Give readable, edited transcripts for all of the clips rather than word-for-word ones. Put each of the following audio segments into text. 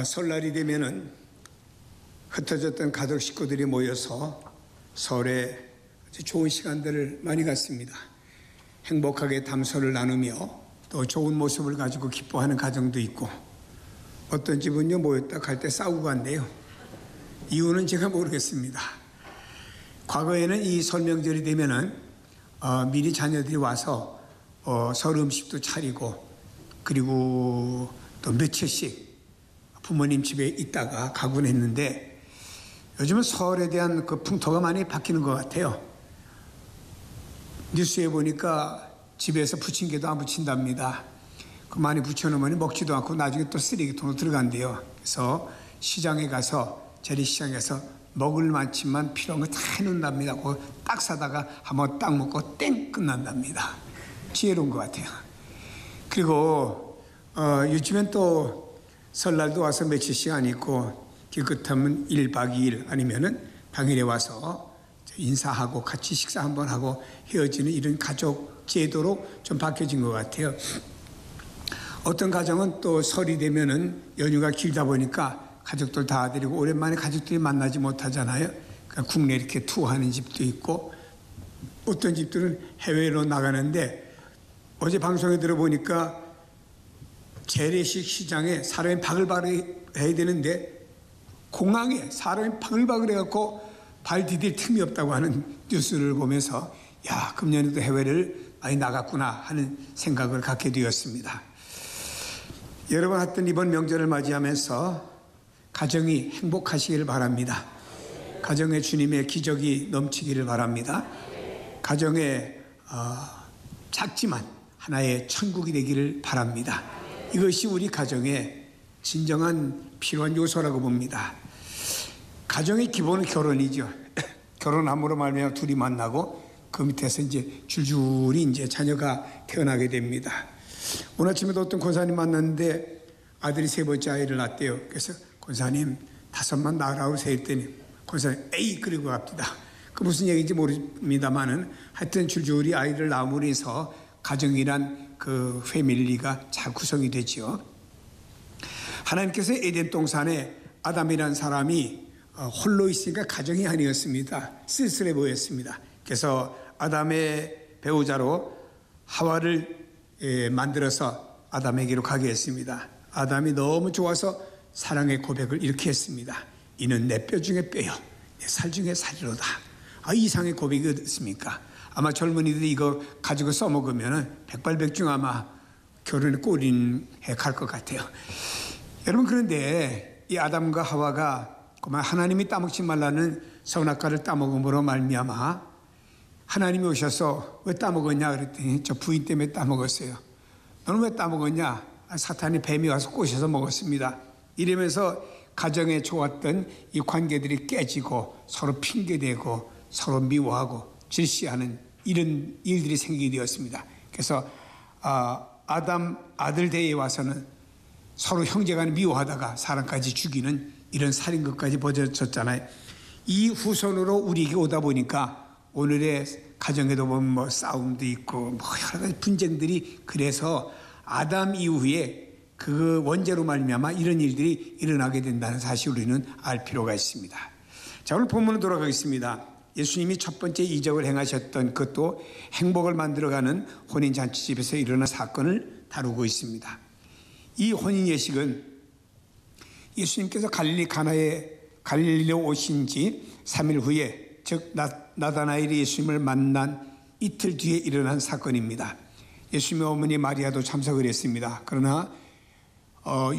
설날이 되면은 흩어졌던 가족 식구들이 모여서 설에 아주 좋은 시간들을 많이 갖습니다. 행복하게 담소를 나누며 또 좋은 모습을 가지고 기뻐하는 가정도 있고, 어떤 집은요 모였다 갈 때 싸우고 간대요. 이유는 제가 모르겠습니다. 과거에는 이 설 명절이 되면은 미리 자녀들이 와서 설 음식도 차리고, 그리고 또 며칠씩 부모님 집에 있다가 가곤 했는데, 요즘은 설에 대한 그 풍토가 많이 바뀌는 것 같아요. 뉴스에 보니까 집에서 부침개도 안 부친답니다. 그 많이 부쳐놓으면 먹지도 않고 나중에 또 쓰레기통으로 들어간대요. 그래서 시장에 가서, 재래시장에서 먹을 만큼만 필요한 거 다 해놓는답니다. 그거 딱 사다가 한번 딱 먹고 땡 끝난답니다. 지혜로운 것 같아요. 그리고 요즘엔 또 설날도 와서 며칠씩 안 있고, 기껏하면 1박 2일 아니면은 당일에 와서 인사하고 같이 식사 한번 하고 헤어지는 이런 가족 제도로 좀 바뀌어진 것 같아요. 어떤 가정은 또 설이 되면은 연휴가 길다 보니까 가족들 다 데리고 오랜만에 가족들이 만나지 못하잖아요. 그러니까 국내 이렇게 투어하는 집도 있고, 어떤 집들은 해외로 나가는데, 어제 방송에 들어보니까 재래식 시장에 사람이 바글바글 해야 되는데 공항에 사람이 바글바글 해갖고 발 디딜 틈이 없다고 하는 뉴스를 보면서, 야, 금년에도 해외를 많이 나갔구나 하는 생각을 갖게 되었습니다. 여러분, 하여튼 이번 명절을 맞이하면서 가정이 행복하시기를 바랍니다. 가정에 주님의 기적이 넘치기를 바랍니다. 가정에 작지만 하나의 천국이 되기를 바랍니다. 이것이 우리 가정의 진정한 필요한 요소라고 봅니다. 가정의 기본은 결혼이죠. 결혼함으로 말미암아 둘이 만나고 그 밑에서 이제 줄줄이 이제 자녀가 태어나게 됩니다. 오늘 아침에도 어떤 권사님 만났는데 아들이 세 번째 아이를 낳았대요. 그래서 권사님 5만 낳으라고 했더니 권사님 에이 그리고 갑니다. 그 무슨 얘기인지 모릅니다만은 하여튼 줄줄이 아이를 낳음으로 해서 가정이란 그 패밀리가 잘 구성이 되지요. 하나님께서 에덴 동산에 아담이라는 사람이 홀로 있으니까 가정이 아니었습니다. 쓸쓸해 보였습니다. 그래서 아담의 배우자로 하와를 만들어서 아담에게로 가게 했습니다. 아담이 너무 좋아서 사랑의 고백을 이렇게 했습니다. 이는 내 뼈 중에 뼈요, 내 살 중에 살이로다. 이상의 고백이 어떻습니까? 아마 젊은이들이 이거 가지고 써먹으면 백발백중 아마 결혼에 꼴인해 갈 것 같아요. 여러분, 그런데 이 아담과 하와가 그만 하나님이 따먹지 말라는 선악과를 따먹음으로 말미암아 하나님이 오셔서 왜 따먹었냐 그랬더니 저 부인 때문에 따먹었어요. 너는 왜 따먹었냐? 사탄이 뱀이 와서 꼬셔서 먹었습니다. 이러면서 가정에 좋았던 이 관계들이 깨지고 서로 핑계대고 서로 미워하고 질시하는 이런 일들이 생기게 되었습니다. 그래서 아담 아들 대에 와서는 서로 형제간에 미워하다가 사람까지 죽이는 이런 살인것까지 벌어졌잖아요. 이 후손으로 우리에게 오다 보니까 오늘의 가정에도 보면 뭐 싸움도 있고 뭐 여러 가지 분쟁들이, 그래서 아담 이후에 그 원죄로 말미암아 이런 일들이 일어나게 된다는 사실 우리는 알 필요가 있습니다. 자, 오늘 본문으로 돌아가겠습니다. 예수님이 첫 번째 이적을 행하셨던, 그것도 행복을 만들어가는 혼인잔치집에서 일어난 사건을 다루고 있습니다. 이 혼인 예식은 예수님께서 갈릴리로 오신 지 3일 후에, 즉 나다나엘이 예수님을 만난 이틀 뒤에 일어난 사건입니다. 예수님의 어머니 마리아도 참석을 했습니다. 그러나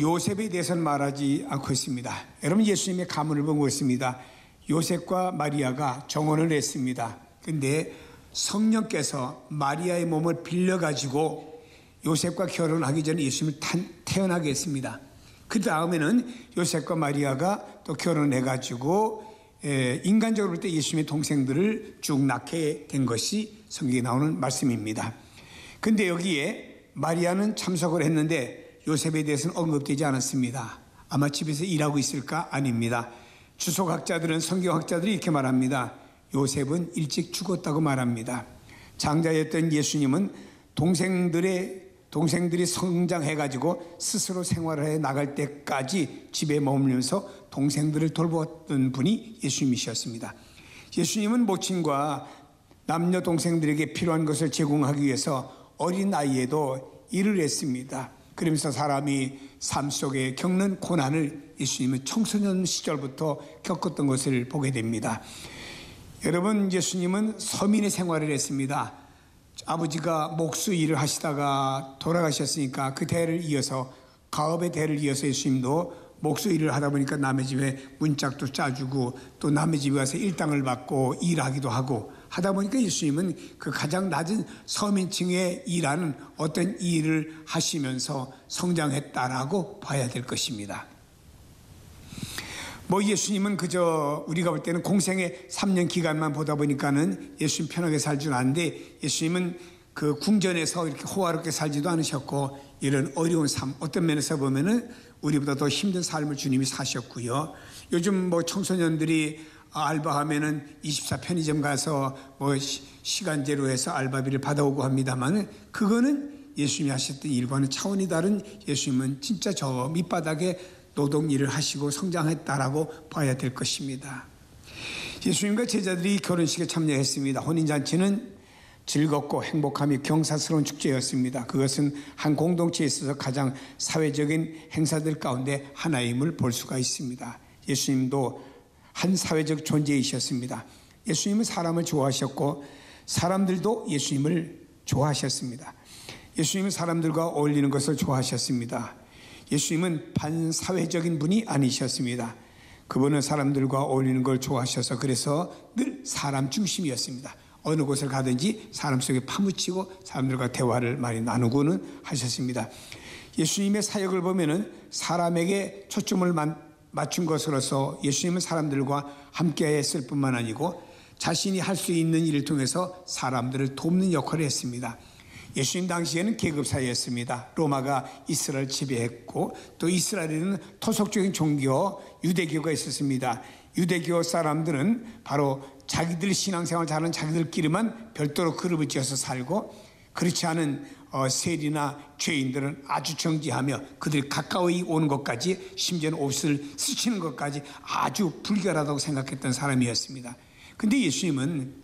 요셉에 대해서는 말하지 않고 있습니다. 여러분, 예수님의 가문을 보고 있습니다. 요셉과 마리아가 정혼을 했습니다. 그런데 성령께서 마리아의 몸을 빌려가지고 요셉과 결혼하기 전에 예수님을 태어나게 했습니다. 그 다음에는 요셉과 마리아가 또 결혼해가지고 인간적으로 볼 때 예수님의 동생들을 쭉 낳게 된 것이 성경에 나오는 말씀입니다. 근데 여기에 마리아는 참석을 했는데 요셉에 대해서는 언급되지 않았습니다. 아마 집에서 일하고 있을까? 아닙니다. 주석학자들은, 성경학자들이 이렇게 말합니다. 요셉은 일찍 죽었다고 말합니다. 장자였던 예수님은 동생들의 동생들이 성장해가지고 스스로 생활을 해 나갈 때까지 집에 머물면서 동생들을 돌보았던 분이 예수님이셨습니다. 예수님은 모친과 남녀 동생들에게 필요한 것을 제공하기 위해서 어린 나이에도 일을 했습니다. 그러면서 사람이 삶 속에 겪는 고난을 예수님은 청소년 시절부터 겪었던 것을 보게 됩니다. 여러분, 예수님은 서민의 생활을 했습니다. 아버지가 목수 일을 하시다가 돌아가셨으니까 그 대를 이어서, 가업의 대를 이어서 예수님도 목수 일을 하다 보니까 남의 집에 문짝도 짜주고 또 남의 집에 가서 일당을 받고 일하기도 하고 하다 보니까 예수님은 그 가장 낮은 서민층에 일하는 어떤 일을 하시면서 성장했다라고 봐야 될 것입니다. 예수님은 그저 우리가 볼 때는 공생의 3년 기간만 보다 보니까는 예수님 편하게 살 줄 아는데, 예수님은 그 궁전에서 이렇게 호화롭게 살지도 않으셨고 이런 어려운 삶, 어떤 면에서 보면은 우리보다 더 힘든 삶을 주님이 사셨고요. 요즘 청소년들이 알바하면은 24 편의점 가서 시간제로 해서 알바비를 받아오고 합니다만은 그거는 예수님이 하셨던 일과는 차원이 다른, 예수님은 진짜 저 밑바닥에 노동 일을 하시고 성장했다라고 봐야 될 것입니다. 예수님과 제자들이 결혼식에 참여했습니다. 혼인잔치는 즐겁고 행복하며 경사스러운 축제였습니다. 그것은 한 공동체에 있어서 가장 사회적인 행사들 가운데 하나임을 볼 수가 있습니다. 예수님도 한 사회적 존재이셨습니다. 예수님은 사람을 좋아하셨고 사람들도 예수님을 좋아하셨습니다. 예수님은 사람들과 어울리는 것을 좋아하셨습니다. 예수님은 반사회적인 분이 아니셨습니다. 그분은 사람들과 어울리는 걸 좋아하셔서 그래서 늘 사람 중심이었습니다. 어느 곳을 가든지 사람 속에 파묻히고 사람들과 대화를 많이 나누고는 하셨습니다. 예수님의 사역을 보면은 사람에게 초점을 맞춘 것으로서 예수님은 사람들과 함께 했을 뿐만 아니고 자신이 할 수 있는 일을 통해서 사람들을 돕는 역할을 했습니다. 예수님 당시에는 계급사회였습니다. 로마가 이스라엘을 지배했고 또 이스라엘에는 토속적인 종교 유대교가 있었습니다. 유대교 사람들은 바로 자기들 신앙생활 잘하는 자기들끼리만 별도로 그룹을 지어서 살고, 그렇지 않은 세리나 죄인들은 아주 정지하며 그들이 가까이 오는 것까지, 심지어는 옷을 스치는 것까지 아주 불결하다고 생각했던 사람이었습니다. 근데 예수님은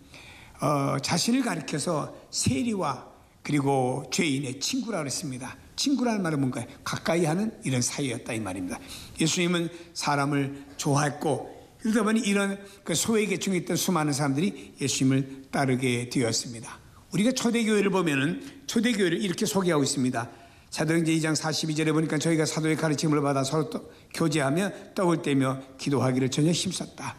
자신을 가리켜서 세리와 그리고 죄인의 친구라고 했습니다. 친구라는 말은 뭔가요? 가까이 하는 이런 사이였다 이 말입니다. 예수님은 사람을 좋아했고 그러다 보니 이런 소외 계층에 있던 수많은 사람들이 예수님을 따르게 되었습니다. 우리가 초대교회를 보면은 초대교회를 이렇게 소개하고 있습니다. 사도행전 2장 42절에 보니까 저희가 사도의 가르침을 받아 서로 교제하며 떡을 떼며 기도하기를 전혀 힘썼다.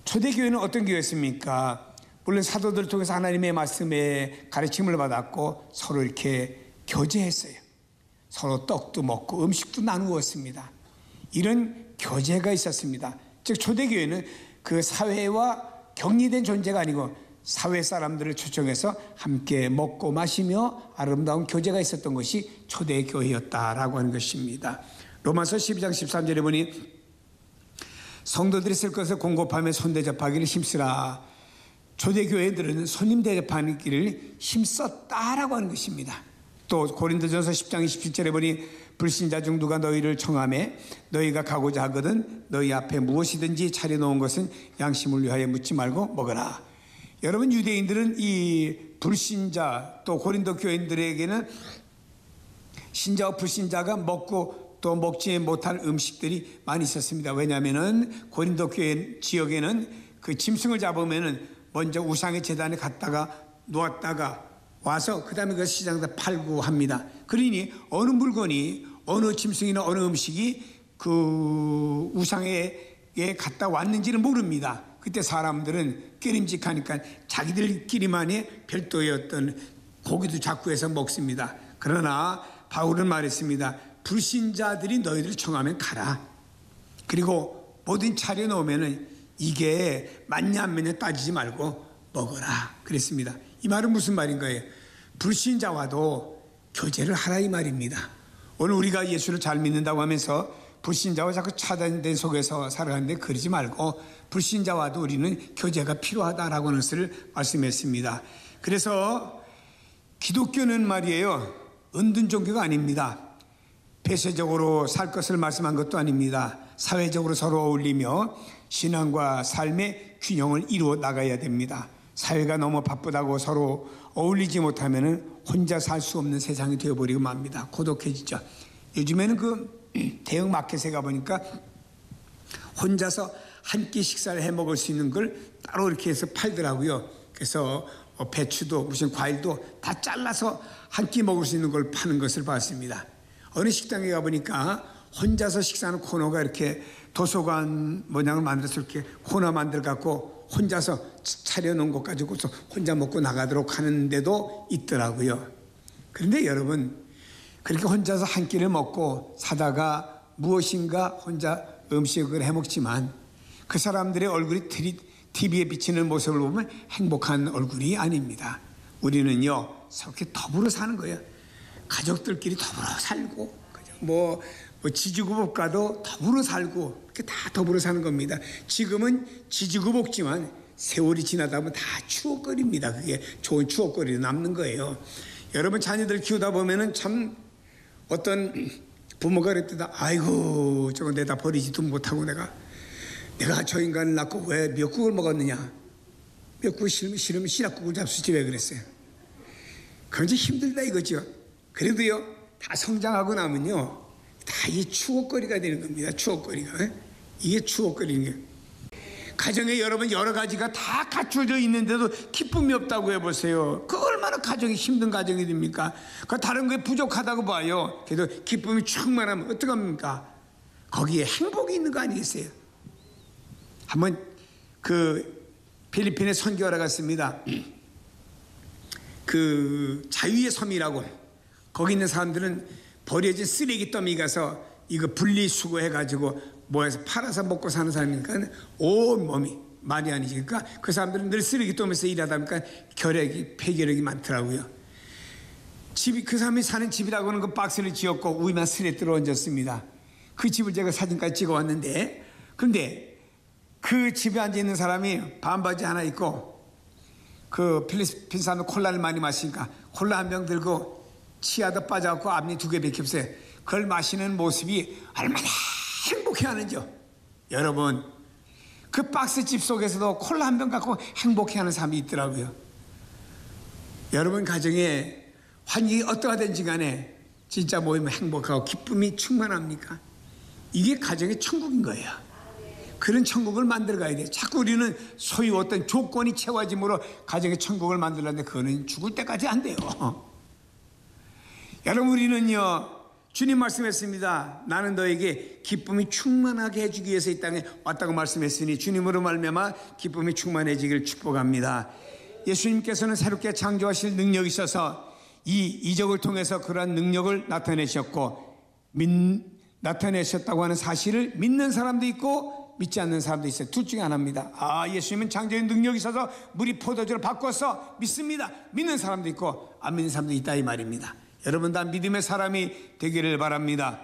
초대교회는 어떤 교회였습니까? 물론 사도들을 통해서 하나님의 말씀에 가르침을 받았고 서로 이렇게 교제했어요. 서로 떡도 먹고 음식도 나누었습니다. 이런 교제가 있었습니다. 즉 초대교회는 그 사회와 격리된 존재가 아니고 사회 사람들을 초청해서 함께 먹고 마시며 아름다운 교제가 있었던 것이 초대교회였다라고 하는 것입니다. 로마서 12장 13절에 보니 성도들이 쓸 것을 공급하며 손대접하기를 힘쓰라. 초대교회들은 손님 대접하기를 힘썼다라고 하는 것입니다. 또 고린도전서 10장 27절에 보니 불신자 중 누가 너희를 청하매 너희가 가고자 하거든 너희 앞에 무엇이든지 차려놓은 것은 양심을 위하여 묻지 말고 먹어라. 여러분, 유대인들은 이 불신자 또 고린도 교인들에게는 신자와 불신자가 먹고 또 먹지 못할 음식들이 많이 있었습니다. 왜냐하면은 고린도 교회 지역에는 그 짐승을 잡으면은 먼저 우상의 제단에 갔다가 놓았다가 와서 그 다음에 그 시장에다 팔고 합니다. 그러니 어느 물건이 어느 짐승이나 어느 음식이 그 우상에 갔다 왔는지는 모릅니다. 그때 사람들은 깨림직하니까 자기들끼리만의 별도의 어떤 고기도 자꾸 해서 먹습니다. 그러나 바울은 말했습니다. 불신자들이 너희들을 청하면 가라. 그리고 뭐든 차려놓으면 이게 맞냐 안 맞냐 따지지 말고 먹어라 그랬습니다. 이 말은 무슨 말인 거예요? 불신자와도 교제를 하라 이 말입니다. 오늘 우리가 예수를 잘 믿는다고 하면서 불신자와 자꾸 차단된 속에서 살아가는데 그러지 말고 불신자와도 우리는 교제가 필요하다라고 하는 것을 말씀했습니다. 그래서 기독교는 말이에요, 은둔 종교가 아닙니다. 폐쇄적으로 살 것을 말씀한 것도 아닙니다. 사회적으로 서로 어울리며 신앙과 삶의 균형을 이루어 나가야 됩니다. 사회가 너무 바쁘다고 서로 어울리지 못하면 혼자 살 수 없는 세상이 되어버리고 맙니다. 고독해지죠. 요즘에는 그 대형 마켓에 가보니까 혼자서 한 끼 식사를 해 먹을 수 있는 걸 따로 이렇게 해서 팔더라고요. 그래서 배추도 무슨 과일도 다 잘라서 한 끼 먹을 수 있는 걸 파는 것을 봤습니다. 어느 식당에 가보니까 혼자서 식사하는 코너가 이렇게 도서관 모양을 만들어서 이렇게 코너 만들어 갖고 혼자서 차려놓은 것 가지고서 혼자 먹고 나가도록 하는 데도 있더라고요. 그런데 여러분, 그렇게 혼자서 한 끼를 먹고 사다가 무엇인가 혼자 음식을 해 먹지만 그 사람들의 얼굴이 TV에 비치는 모습을 보면 행복한 얼굴이 아닙니다. 우리는요, 이렇게 더불어 사는 거예요. 가족들끼리 더불어 살고, 뭐 지지구복과도 더불어 살고, 이렇게 다 더불어 사는 겁니다. 지금은 지지구복지만 세월이 지나다 보면 다 추억거리입니다. 그게 좋은 추억거리로 남는 거예요. 여러분, 자녀들 키우다 보면은 참 어떤 부모가 그랬다. 아이고, 저거 내다 버리지도 못하고 내가 저 인간을 낳고 왜 미역국을 먹었느냐. 미역국 싫으면 시락국을 잡수지 왜 그랬어요. 그건 이제 힘들다 이거죠. 그래도요, 다 성장하고 나면요, 다 이 추억거리가 되는 겁니다. 추억거리가. 이게 추억거리는 게. 가정에 여러분 여러 가지가 다 갖춰져 있는데도 기쁨이 없다고 해보세요. 그 얼마나 가정이 힘든 가정이 됩니까? 그 다른 거에 부족하다고 봐요. 그래도 기쁨이 충만하면 어떡합니까? 거기에 행복이 있는 거 아니겠어요? 한번 그 필리핀에 선교하러 갔습니다. 그 자유의 섬이라고, 거기 있는 사람들은 버려진 쓰레기 더미 가서 이거 분리수거해가지고 모아서 팔아서 먹고 사는 사람이니까 온 몸이 말이 아니지. 그러니까 그 사람들은 늘 쓰레기 더미에서 일하다 보니까 폐결핵이 많더라고요. 그 사람이 사는 집이라고 하는 그 박스를 지었고 위만 스레트로 얹었습니다. 그 집을 제가 사진까지 찍어 왔는데, 그런데 그 집에 앉아 있는 사람이 반바지 하나 입고, 그 필리핀 사람은 콜라를 많이 마시니까 콜라 한 병 들고 치아도 빠져갖고 앞니 2개밖에 없어요. 그걸 마시는 모습이 얼마나 행복해하는지요. 여러분, 그 박스집 속에서도 콜라 한 병 갖고 행복해하는 사람이 있더라고요. 여러분 가정에 환경이 어떠하든지 간에 진짜 모이면 행복하고 기쁨이 충만합니까? 이게 가정의 천국인 거예요. 그런 천국을 만들어 가야 돼요. 자꾸 우리는 소위 어떤 조건이 채워짐으로 가정의 천국을 만들려는데 그거는 죽을 때까지 안 돼요. 여러분, 우리는요, 주님 말씀했습니다. 나는 너에게 기쁨이 충만하게 해주기 위해서 이 땅에 왔다고 말씀했으니 주님으로 말미암아 기쁨이 충만해지기를 축복합니다. 예수님께서는 새롭게 창조하실 능력이 있어서 이 이적을 통해서 그러한 능력을 나타내셨고, 나타내셨다고 하는 사실을 믿는 사람도 있고 믿지 않는 사람도 있어요. 둘 중에 하나입니다. 예수님은 창조의 능력이 있어서 물이 포도주로 바꿔서 믿습니다. 믿는 사람도 있고 안 믿는 사람도 있다 이 말입니다. 여러분 다 믿음의 사람이 되기를 바랍니다.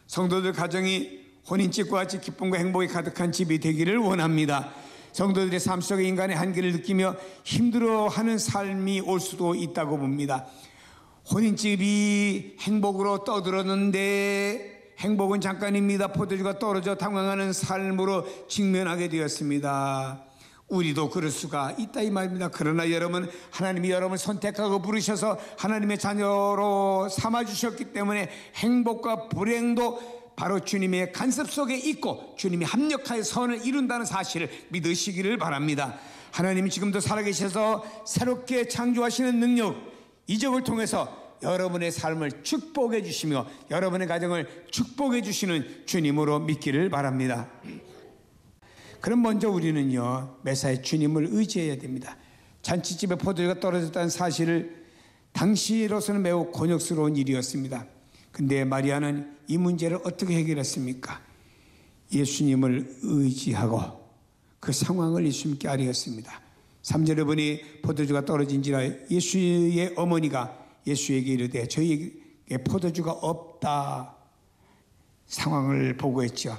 성도들 가정이 혼인집과 같이 기쁨과 행복이 가득한 집이 되기를 원합니다. 성도들의 삶 속에 인간의 한계를 느끼며 힘들어하는 삶이 올 수도 있다고 봅니다. 혼인집이 행복으로 떠들었는데 행복은 잠깐입니다. 포도주가 떨어져 당황하는 삶으로 직면하게 되었습니다. 우리도 그럴 수가 있다 이 말입니다. 그러나 여러분, 하나님이 여러분을 선택하고 부르셔서 하나님의 자녀로 삼아주셨기 때문에 행복과 불행도 바로 주님의 간섭 속에 있고 주님이 합력하여 선을 이룬다는 사실을 믿으시기를 바랍니다. 하나님이 지금도 살아계셔서 새롭게 창조하시는 능력, 이적을 통해서 여러분의 삶을 축복해 주시며 여러분의 가정을 축복해 주시는 주님으로 믿기를 바랍니다. 그럼 먼저 우리는요, 매사에 주님을 의지해야 됩니다. 잔치집에 포도주가 떨어졌다는 사실을 당시로서는 매우 곤욕스러운 일이었습니다. 근데 마리아는 이 문제를 어떻게 해결했습니까? 예수님을 의지하고 그 상황을 예수님께 아뢰었습니다. 3절에 보니 포도주가 떨어진지라 예수의 어머니가 예수에게 이르되 저희에게 포도주가 없다 상황을 보고했죠.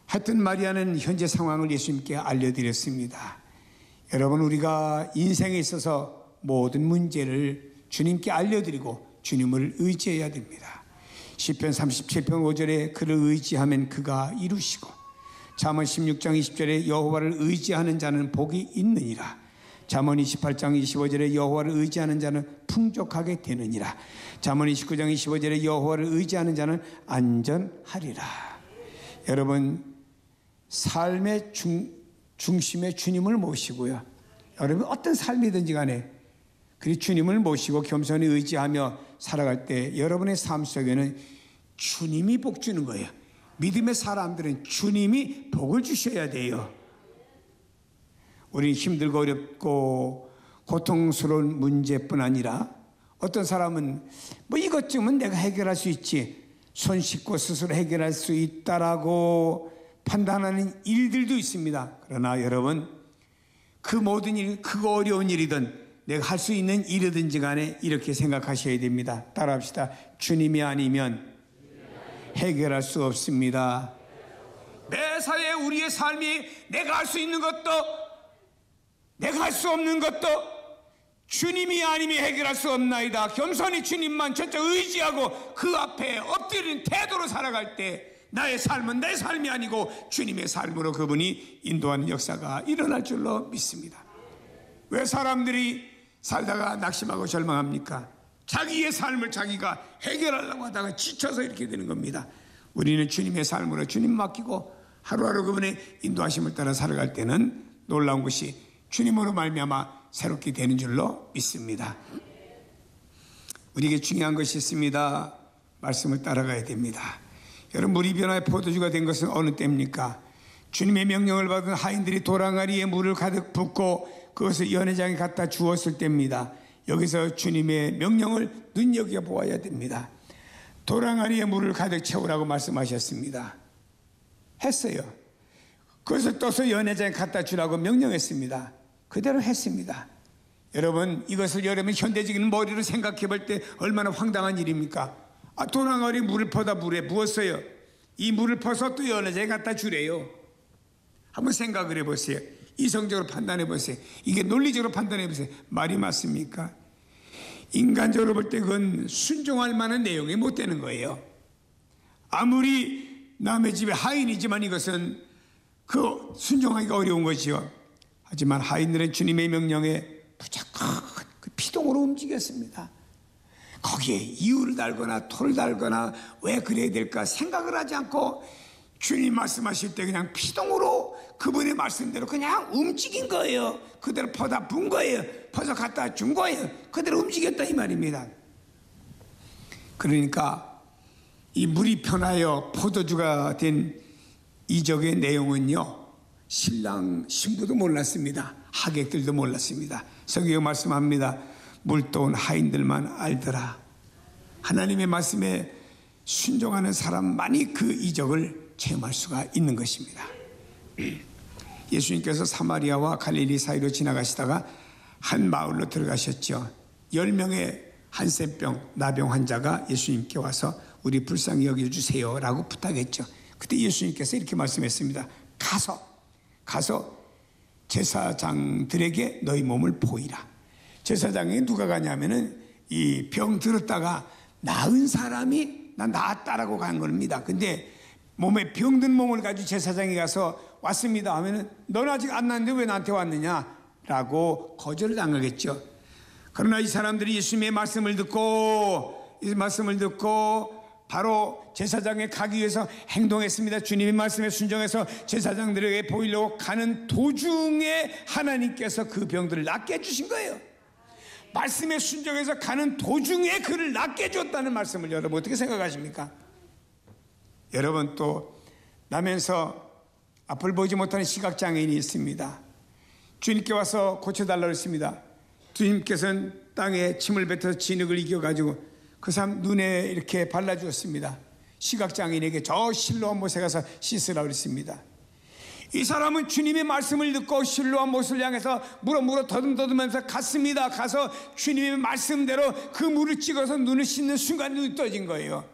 하여튼 마리아는 현재 상황을 예수님께 알려드렸습니다. 여러분, 우리가 인생에 있어서 모든 문제를 주님께 알려드리고 주님을 의지해야 됩니다. 시편 37편 5절에 그를 의지하면 그가 이루시고, 잠언 16장 20절에 여호와를 의지하는 자는 복이 있느니라. 잠언 28장 25절에 여호와를 의지하는 자는 풍족하게 되느니라. 잠언 29장 25절에 여호와를 의지하는 자는 안전하리라. 여러분, 삶의 중심에 주님을 모시고요, 여러분 어떤 삶이든지 간에 그 주님을 모시고 겸손히 의지하며 살아갈 때 여러분의 삶 속에는 주님이 복 주는 거예요. 믿음의 사람들은 주님이 복을 주셔야 돼요. 우리 힘들고 어렵고 고통스러운 문제뿐 아니라 어떤 사람은 뭐 이것쯤은 내가 해결할 수 있지, 손 씻고 스스로 해결할 수 있다라고 판단하는 일들도 있습니다. 그러나 여러분, 그 모든 일, 크고 어려운 일이든 내가 할 수 있는 일이든지 간에 이렇게 생각하셔야 됩니다. 따라합시다. 주님이 아니면 해결할 수 없습니다. 매사에 우리의 삶이 내가 할 수 있는 것도 내가 할 수 없는 것도 주님이 아니면 해결할 수 없나이다. 겸손히 주님만 전적 의지하고 그 앞에 엎드리는 태도로 살아갈 때 나의 삶은 내 삶이 아니고 주님의 삶으로 그분이 인도하는 역사가 일어날 줄로 믿습니다. 왜 사람들이 살다가 낙심하고 절망합니까? 자기의 삶을 자기가 해결하려고 하다가 지쳐서 이렇게 되는 겁니다. 우리는 주님의 삶으로 주님 맡기고 하루하루 그분의 인도하심을 따라 살아갈 때는 놀라운 것이 주님으로 말미암아 새롭게 되는 줄로 믿습니다. 우리에게 중요한 것이 있습니다. 말씀을 따라가야 됩니다. 여러분, 물이 변화의 포도주가 된 것은 어느 때입니까? 주님의 명령을 받은 하인들이 도랑아리에 물을 가득 붓고 그것을 연회장에 갖다 주었을 때입니다. 여기서 주님의 명령을 눈여겨보아야 됩니다. 도랑아리에 물을 가득 채우라고 말씀하셨습니다. 했어요. 그것을 떠서 연회장에 갖다 주라고 명령했습니다. 그대로 했습니다. 여러분, 이것을 여러분 현대적인 머리로 생각해 볼 때 얼마나 황당한 일입니까? 도랑아리 물을 퍼다 물에 부었어요. 이 물을 퍼서 또 연회장에 갖다 주래요. 한번 생각을 해보세요. 이성적으로 판단해 보세요. 이게 논리적으로 판단해 보세요. 말이 맞습니까? 인간적으로 볼 때 그건 순종할 만한 내용이 못 되는 거예요. 아무리 남의 집의 하인이지만 이것은 그 순종하기가 어려운 것이요. 하지만 하인들은 주님의 명령에 무조건 그 피동으로 움직였습니다. 거기에 이유를 달거나 토를 달거나 왜 그래야 될까 생각을 하지 않고 주님 말씀하실 때 그냥 피동으로 그분의 말씀대로 그냥 움직인 거예요. 그대로 퍼다 분 거예요. 퍼서 갖다 준 거예요. 그대로 움직였다 이 말입니다. 그러니까 이 물이 변하여 포도주가 된 이적의 내용은요, 신랑 신부도 몰랐습니다. 하객들도 몰랐습니다. 성경 말씀합니다. 물도온 하인들만 알더라. 하나님의 말씀에 순종하는 사람만이 그 이적을 체험할 수가 있는 것입니다. 예수님께서 사마리아와 갈릴리 사이로 지나가시다가 한 마을로 들어가셨죠. 10명의 한센병 나병 환자가 예수님께 와서 우리 불쌍히 여겨주세요 라고 부탁했죠. 그때 예수님께서 이렇게 말씀했습니다. 가서 제사장들에게 너희 몸을 보이라. 제사장에 누가 가냐면은 이 병 들었다가 나은 사람이 나 나았다라고 간 겁니다. 근데 몸에 병든 몸을 가지고 제사장에 가서 왔습니다 하면은 넌 아직 안 났는데 왜 나한테 왔느냐라고 거절을 당하겠죠. 그러나 이 사람들이 예수님의 말씀을 듣고 바로 제사장에 가기 위해서 행동했습니다. 주님의 말씀에 순종해서 제사장들에게 보이려고 가는 도중에 하나님께서 그 병들을 낫게 해주신 거예요. 말씀에 순종해서 가는 도중에 그를 낫게 해줬다는 말씀을 여러분 어떻게 생각하십니까? 여러분, 또 나면서 앞을 보지 못하는 시각장애인이 있습니다. 주님께 와서 고쳐달라고 했습니다. 주님께서는 땅에 침을 뱉어서 진흙을 이겨가지고 그 사람 눈에 이렇게 발라주었습니다. 시각장애인에게 저 실로암 못에 가서 씻으라고 그랬습니다. 이 사람은 주님의 말씀을 듣고 실로암 못을 향해서 물어 더듬더듬하면서 갔습니다. 가서 주님의 말씀대로 그 물을 찍어서 눈을 씻는 순간 눈이 떠진 거예요.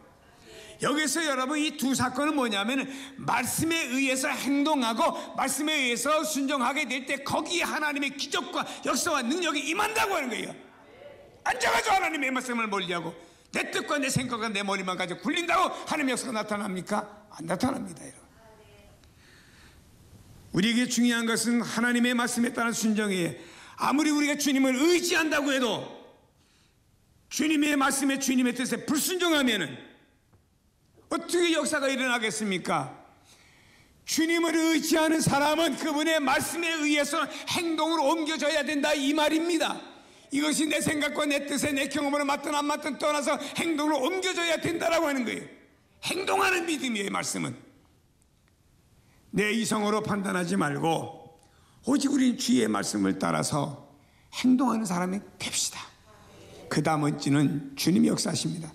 여기서 여러분 이 두 사건은 뭐냐면 말씀에 의해서 행동하고 말씀에 의해서 순종하게 될 때 거기에 하나님의 기적과 역사와 능력이 임한다고 하는 거예요. 앉아가지고 하나님의 말씀을 멀리하고 내 뜻과 내 생각과 내 머리만 가지고 굴린다고 하나님의 역사가 나타납니까? 안 나타납니다, 여러분. 우리에게 중요한 것은 하나님의 말씀에 따른 순종이에요. 아무리 우리가 주님을 의지한다고 해도 주님의 말씀에 주님의 뜻에 불순종하면은 어떻게 역사가 일어나겠습니까? 주님을 의지하는 사람은 그분의 말씀에 의해서 행동으로 옮겨져야 된다, 이 말입니다. 이것이 내 생각과 내 뜻에 내 경험으로 맞든 안 맞든 떠나서 행동으로 옮겨져야 된다라고 하는 거예요. 행동하는 믿음이에요. 말씀은 내 이성으로 판단하지 말고 오직 우리 주의 말씀을 따라서 행동하는 사람이 됩시다. 그 다음은 주님이 역사하십니다.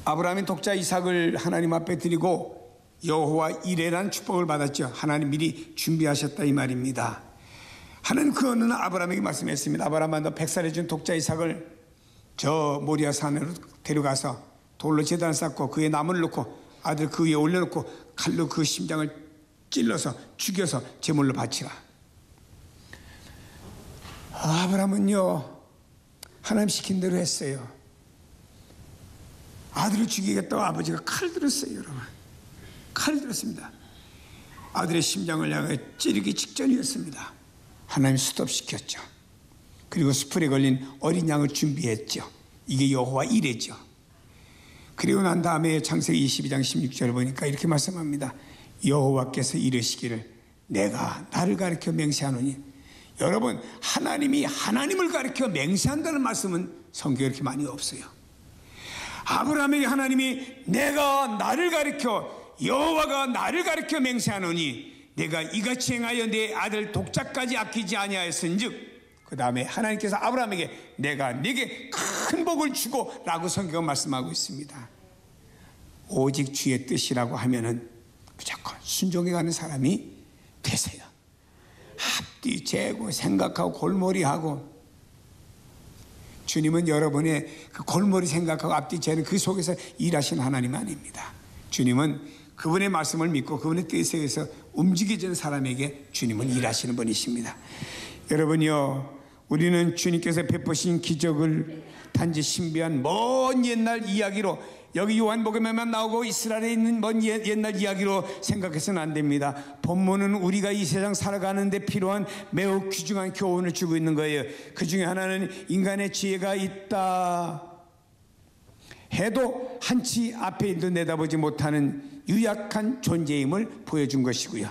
아브라함이 독자 이삭을 하나님 앞에 드리고 여호와 이레라는 축복을 받았죠. 하나님 미리 준비하셨다, 이 말입니다. 하나님 그 어느 날 아브라함에게 말씀했습니다. 아브라함아, 너 100살에 준 독자 이삭을 저 모리아 산으로 데려가서 돌로 제단을 쌓고 그에 나무를 놓고 아들 그 위에 올려놓고 칼로 그 심장을 찔러서 죽여서 제물로 바치라. 아브라함은요, 하나님 시킨 대로 했어요. 아들을 죽이겠다고 아버지가 칼 들었어요. 여러분, 칼 들었습니다. 아들의 심장을 향해 찌르기 직전이었습니다. 하나님 스톱시켰죠. 그리고 수풀에 걸린 어린 양을 준비했죠. 이게 여호와 이레죠. 그리고 난 다음에 창세기 22장 16절을 보니까 이렇게 말씀합니다. 여호와께서 이르시기를 내가 나를 가리켜 맹세하노니. 여러분, 하나님이 하나님을 가리켜 맹세한다는 말씀은 성경에 이렇게 많이 없어요. 아브라함에게 하나님이 내가 나를 가리켜, 여호와가 나를 가리켜 맹세하노니 내가 이같이 행하여 내 아들 독자까지 아끼지 아니하였은즉, 그 다음에 하나님께서 아브라함에게 내가 네게 큰 복을 주고 라고 성경은 말씀하고 있습니다. 오직 주의 뜻이라고 하면은 무조건 순종해가는 사람이 되세요. 앞뒤 재고 생각하고 골머리하고, 주님은 여러분의 그 골머리 생각하고 앞뒤 재는 그 속에서 일하시는 하나님 아닙니다. 주님은 그분의 말씀을 믿고 그분의 뜻에 의해서 움직여지는 사람에게 주님은 일하시는 분이십니다. 여러분요, 우리는 주님께서 베푸신 기적을 단지 신비한 먼 옛날 이야기로, 여기 요한복음에만 나오고 이스라엘에 있는 먼 옛날 이야기로 생각해서는 안 됩니다. 본문은 우리가 이 세상 살아가는데 필요한 매우 귀중한 교훈을 주고 있는 거예요. 그 중에 하나는 인간의 지혜가 있다 해도 한치 앞에도 내다보지 못하는 유약한 존재임을 보여준 것이고요.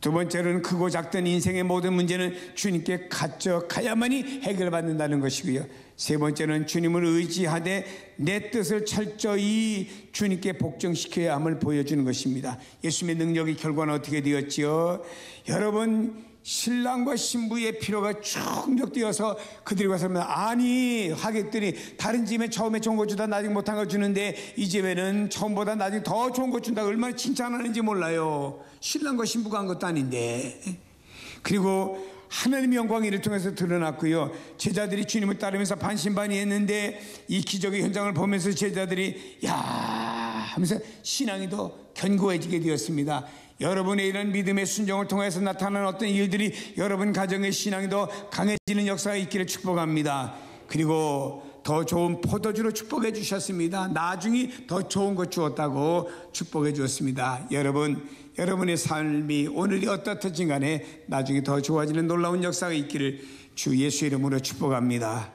두 번째로는 크고 작던 인생의 모든 문제는 주님께 가져가야만이 해결받는다는 것이고요. 세 번째는 주님을 의지하되 내 뜻을 철저히 주님께 복종시켜야 함을 보여주는 것입니다. 예수님의 능력의 결과는 어떻게 되었지요? 여러분, 신랑과 신부의 필요가 충족되어서 그들이 가서 아니 하겠더니 다른 집에 처음에 좋은 거 주다 나중에 못한 거 주는데 이 집에는 처음보다 나중에 더 좋은 거 준다고 얼마나 칭찬하는지 몰라요. 신랑과 신부가 한 것도 아닌데. 그리고 하나님의 영광이 이를 통해서 드러났고요. 제자들이 주님을 따르면서 반신반의했는데 이 기적의 현장을 보면서 제자들이 야 하면서 신앙이 더 견고해지게 되었습니다. 여러분의 이런 믿음의 순종을 통해서 나타나는 어떤 일들이 여러분 가정의 신앙이 더 강해지는 역사가 있기를 축복합니다. 그리고 더 좋은 포도주로 축복해 주셨습니다. 나중에 더 좋은 것 주었다고 축복해 주었습니다. 여러분, 여러분의 삶이 오늘이 어떻든지 간에 나중에 더 좋아지는 놀라운 역사가 있기를 주 예수 이름으로 축복합니다.